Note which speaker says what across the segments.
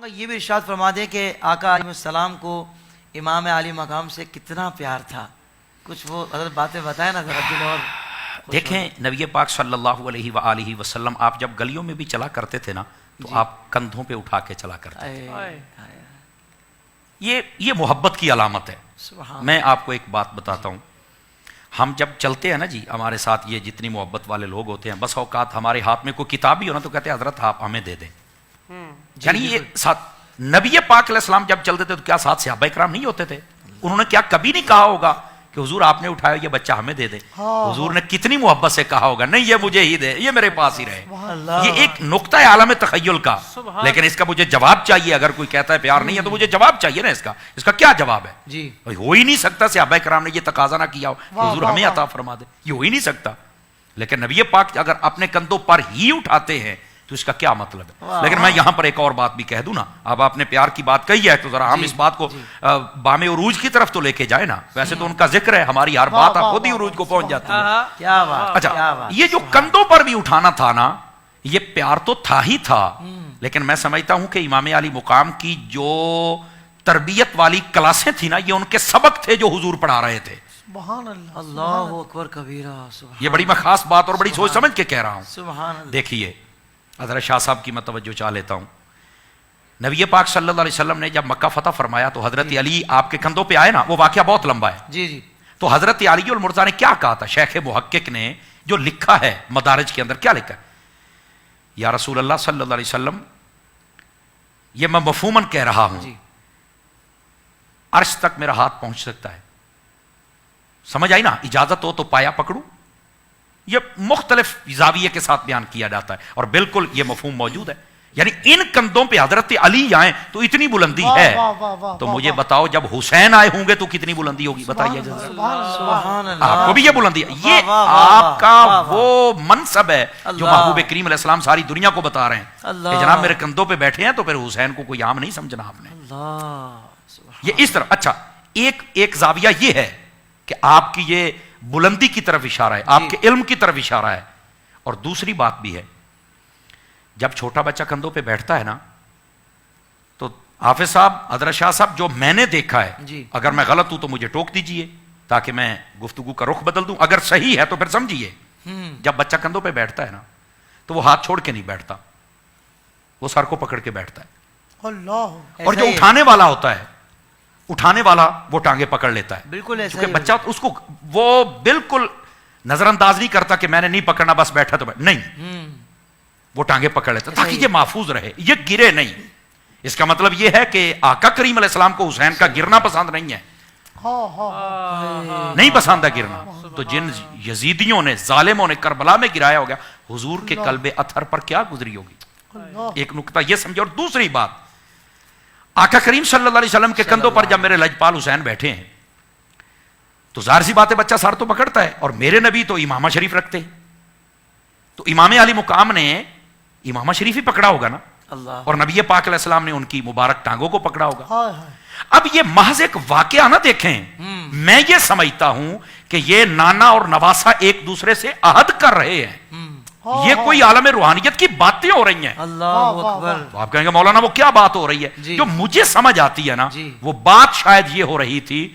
Speaker 1: یہ بھی ارشاد فرما دیں کہ آقا علیہ السلام کو امام عالی مقام سے کتنا پیار تھا، کچھ وہ حضرت باتیں بتائیں نا ذرا دل اور
Speaker 2: دیکھیں نبی پاک صلی اللہ علیہ وآلہ وسلم آپ جب گلیوں میں بھی چلا کرتے تھے نا تو آپ کندھوں پہ اٹھا کے چلا کرتے تھے. یہ محبت کی علامت ہے. میں آپ کو ایک بات بتاتا ہوں، ہم جب چلتے ہیں نا جی، ہمارے ساتھ یہ جتنی محبت والے لوگ ہوتے ہیں، بس اوقات ہمارے ہاتھ میں کوئی کتاب بھی ہو نا تو کہتے ہیں حضرت آپ ہمیں دے دیں. یعنی یہ ساتھ نبی پاک علیہ السلام جب چلتے تھے تو کیا ساتھ صحابہ کرام نہیں ہوتے تھے؟ انہوں نے کیا کبھی نہیں کہا ہوگا کہ حضور آپ نے اٹھایا یہ بچہ ہمیں دے دے؟ حضور نے کتنی محبت سے کہا ہوگا نہیں یہ مجھے ہی دے، یہ میرے پاس ہی رہے. یہ ایک نقطہ ہے عالم تخیل کا، لیکن اس کا مجھے جواب چاہیے. اگر کوئی کہتا ہے پیار نہیں ہے تو مجھے جواب چاہیے نا. اس کا کیا جواب ہے؟
Speaker 1: جی
Speaker 2: ہو ہی نہیں سکتا صحابہ کرام نے یہ تقاضا نہ کیا ہو کہ حضور ہمیں عطا فرما دے، یہ ہو ہی نہیں سکتا. لیکن نبی پاک اگر اپنے کندھوں پر ہی اٹھاتے ہیں تو اس کا کیا مطلب ہے؟ لیکن میں یہاں پر ایک اور بات بھی کہہ دوں نا، اب آپ نے پیار کی بات کہی ہے تو ذرا ہم اس بات کو بام عروج کی طرف تو لے کے جائیں نا. ویسے تو ان کا ذکر ہے، ہماری ہر بات اب خود ہی عروج کو پہنچ جاتی ہے.
Speaker 1: کیا بات.
Speaker 2: اچھا یہ جو کندھوں پر بھی اٹھانا تھا نا، یہ پیار تو تھا ہی تھا، لیکن میں سمجھتا ہوں کہ امام علی مقام کی جو تربیت والی کلاسیں تھی نا، یہ ان کے سبق تھے جو حضور پڑھا رہے تھے.
Speaker 1: سبحان اللہ، اللہ اکبر کبیرہ.
Speaker 2: یہ بڑی میں خاص بات اور بڑی سوچ سمجھ کے کہہ رہا ہوں.
Speaker 1: سبحان اللہ.
Speaker 2: دیکھیے حضرت شاہ صاحب کی میں توجہ چاہ لیتا ہوں. نبی پاک صلی اللہ علیہ وسلم نے جب مکہ فتح فرمایا تو حضرت علی آپ کے کندھوں پہ آئے نا. وہ واقعہ بہت لمبا ہے.
Speaker 1: جی جی.
Speaker 2: تو حضرت علی المرتضیٰ نے کیا کہا تھا؟ شیخ محقق نے جو لکھا ہے مدارج کے اندر کیا لکھا ہے؟ یا رسول اللہ صلی اللہ علیہ وسلم، یہ میں مفہوماً کہہ رہا ہوں، عرش تک میرا ہاتھ پہنچ سکتا ہے. سمجھ آئی نا؟ اجازت ہو تو پایا پکڑوں. یہ مختلف زاویے کے ساتھ بیان کیا جاتا ہے اور بالکل یہ مفہوم موجود ہے. یعنی ان کندھوں پہ حضرت علی آئیں تو اتنی بلندی ہے. تو مجھے بتاؤ جب حسین آئے ہوں گے تو کتنی بلندی ہوگی؟ بتائیے. آپ کو بھی یہ بلندی ہے. یہ آپ کا وہ منصب ہے جو محبوب کریم علیہ السلام ساری دنیا کو بتا رہے ہیں کہ جناب میرے کندھوں پہ بیٹھے ہیں. تو پھر حسین کو کوئی عام نہیں سمجھنا آپ نے. یہ اس طرح. اچھا ایک زاویہ یہ ہے کہ آپ کی یہ بلندی کی طرف اشارہ ہے، آپ کے علم کی طرف اشارہ ہے. اور دوسری بات بھی ہے، جب چھوٹا بچہ کندھوں پہ بیٹھتا ہے نا تو حافظ صاحب، حضرت شاہ صاحب، جو میں نے دیکھا ہے، اگر میں غلط ہوں تو مجھے ٹوک دیجئے تاکہ میں گفتگو کا رخ بدل دوں. اگر صحیح ہے تو پھر سمجھیے. جب بچہ کندھوں پہ بیٹھتا ہے نا تو وہ ہاتھ چھوڑ کے نہیں بیٹھتا، وہ سر کو پکڑ کے بیٹھتا ہے. اور جو اٹھانے والا ہوتا ہے، اٹھانے والا وہ ٹانگیں پکڑ لیتا ہے.
Speaker 1: بالکل ایسا
Speaker 2: کیونکہ بچہ اس کو وہ بالکل نظر انداز نہیں کرتا کہ میں نے نہیں پکڑنا بس بیٹھا تو نہیں، وہ ٹانگیں پکڑ لیتا تاکہ یہ محفوظ رہے، یہ گرے نہیں. اس کا مطلب یہ ہے کہ آقا کریم علیہ السلام کو حسین کا گرنا پسند نہیں ہے، نہیں پسند ہے گرنا. تو جن یزیدیوں نے، ظالموں نے کربلا میں گرایا ہو گیا، حضور کے قلب اطہر پر کیا گزری ہوگی. ایک نقطہ یہ سمجھو. اور دوسری بات، آقا کریم صلی اللہ علیہ وسلم کے کندھوں پر جب میرے لجپال حسین بیٹھے ہیں تو ظاہر سی بات ہے بچہ سر تو پکڑتا ہے. اور میرے نبی تو امامہ شریف رکھتے ہیں، تو امام علی مقام نے امامہ شریف ہی پکڑا ہوگا نا، اور نبی پاک علیہ السلام نے ان کی مبارک ٹانگوں کو پکڑا ہوگا. اب یہ محض ایک واقعہ نہ دیکھیں، میں یہ سمجھتا ہوں کہ یہ نانا اور نواسا ایک دوسرے سے عہد کر رہے ہیں. یہ کوئی عالم روحانیت کی باتیں ہو رہی ہیں.
Speaker 1: اللہ اکبر.
Speaker 2: آپ کہیں گے مولانا وہ کیا بات ہو رہی ہے؟ جو مجھے سمجھ آتی ہے نا، وہ بات شاید یہ ہو رہی تھی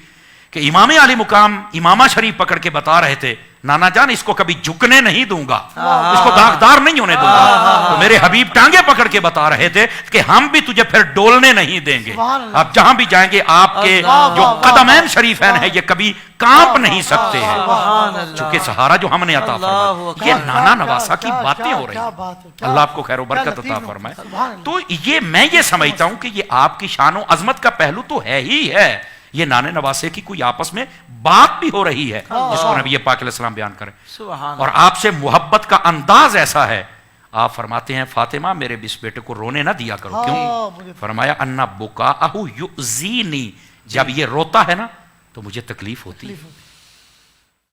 Speaker 2: کہ امام علی مقام امامہ شریف پکڑ کے بتا رہے تھے، نانا جان اس کو کبھی جھکنے نہیں دوں گا، اس کو داغدار نہیں ہونے دوں گا. تو میرے حبیب ٹانگیں پکڑ کے بتا رہے تھے کہ ہم بھی تجھے پھر ڈولنے نہیں دیں گے. آپ جہاں بھی جائیں گے آپ کے جو قدمین شریفین ہیں یہ کبھی کانپ نہیں سکتے ہیں، چونکہ سہارا جو ہم نے عطا فرمایا. یہ نانا نواسا کی باتیں ہو رہی ہیں. اللہ آپ کو خیر و برکت عطا فرمائے. تو یہ میں یہ سمجھتا ہوں کہ یہ آپ کی شان و عظمت کا پہلو تو ہے ہی ہے. یہ نانے نواسے کی کوئی آپس میں بات بھی ہو رہی ہے جس کو نبی پاک علیہ السلام بیان کریں. اور آپ سے محبت کا انداز ایسا ہے، آپ فرماتے ہیں فاطمہ میرے اس بیٹے کو رونے نہ دیا کرو. کیوں؟ فرمایا انا بکاءہ یؤذینی، جب یہ روتا ہے نا تو مجھے تکلیف ہوتی ہے.